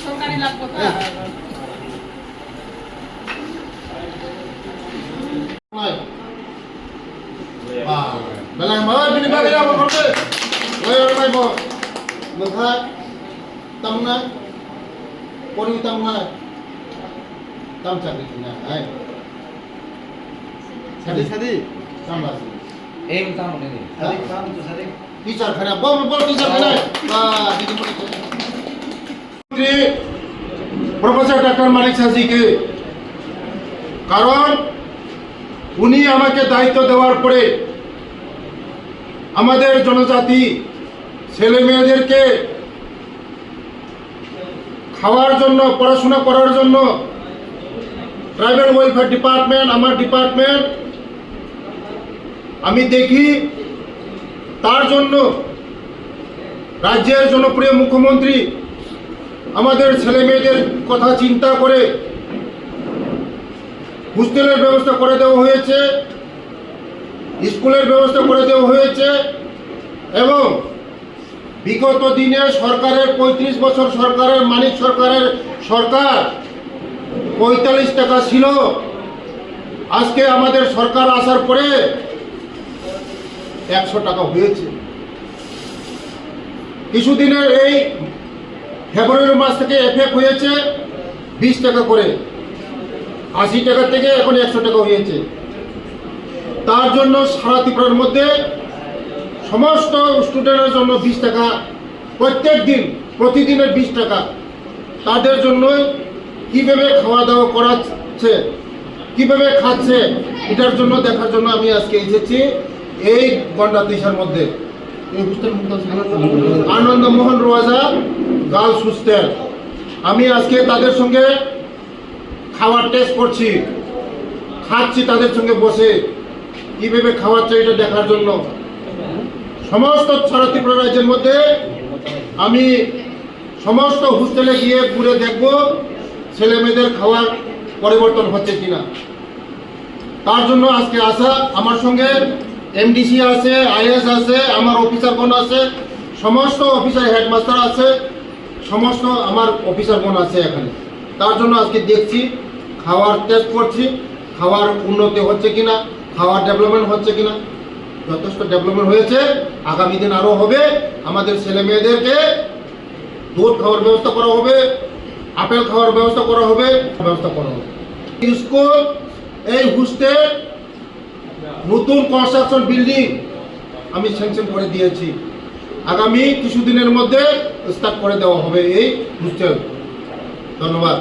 সরকারি লাগবে belang mau bini bagi apa korte layer mai bo mengha tamna pori tamna tam cakri na ai sadi tambah em tam ini sadi tam tu sadi teacher khana bom teacher khana professor doctor Manik সাজিকে কারণ উনি আমাকে দায়িত্ব দেওয়ার পরে আমাদের জনজাতি ছেলে মেয়েদেরকে খাওয়ার জন্য পড়াশোনা করার জন্য ট্রাইবাল ওয়েলফেয়ার ডিপার্টমেন্ট আমার ডিপার্টমেন্ট আমি দেখি তার জন্য রাজ্যের জনপ্রিয় মুখ্যমন্ত্রী আমাদের ছেলে মেয়েদের কথা চিন্তা করে হোস্টেলের ব্যবস্থা করে দেওয়া হয়েছে, স্কুলের ব্যবস্থা করে দেওয়া হয়েছে এবং বিগত দিনে সরকারের ৩৫ বছর সরকারের মানিক সরকারের সরকার ৪৫ টাকা ছিল, আজকে আমাদের সরকার আসার পরে ১০০ টাকা হয়েছে। কিছুদিনের এই ফেব্রুয়ারি মাস থেকে এফেক্ট হয়েছে ২০ টাকা করে, ৮০ টাকা থেকে এখন ১০০ টাকা হয়েছে। তার জন্য সারা ত্রিপুরার মধ্যে সমস্ত স্টুডেন্টের জন্য ২০ টাকা প্রত্যেক দিন, প্রতিদিনের ২০ টাকা তাদের জন্য কীভাবে খাওয়া দাওয়া করাচ্ছে, কীভাবে খাচ্ছে, এটার জন্য দেখার জন্য আমি আজকে এসেছি এই গন্ডাতিসার মধ্যে। Ananda Mohan Roaja girls hostel. আমি আজকে তাদের সঙ্গে খাওয়ার টেস্ট করছি, খাচ্ছি তাদের সঙ্গে বসে, কীভাবে খাওয়াচ্ছে এটা দেখার জন্য। সমস্ত সারা ত্রিপুরা রাজ্যের মধ্যে আমি সমস্ত হোস্টেলে গিয়ে ঘুরে দেখব ছেলে মেয়েদের খাওয়ার পরিবর্তন হচ্ছে কিনা। তার জন্য আজকে আসা। আমার সঙ্গে এমডিসি আছে, আইএস আছে, আমার অফিসারগণ আছে, সমস্ত অফিসার হেডমাস্টার আছে, সমস্ত আমার অফিসারগণ আছে এখানে। তার জন্য আজকে দেখছি, খাওয়ার টেস্ট করছি, খাওয়ার উন্নতি হচ্ছে কিনা, খাওয়ার ডেভেলপমেন্ট হচ্ছে কিনা। যথেষ্ট ডেভেলপমেন্ট হয়েছে, আগামী দিন আরও হবে। আমাদের ছেলে মেয়েদেরকে দুধ খাওয়ার ব্যবস্থা করা হবে, আপেল খাওয়ার ব্যবস্থা করা হবে। স্কুল, এই হোস্টেল, নতুন কনস্ট্রাকশন বিল্ডিং আমি স্যাংশন করে দিয়েছি। আগামী কিছুদিনের মধ্যে স্টার্ট করে দেওয়া হবে এই হোস্টেল। ধন্যবাদ।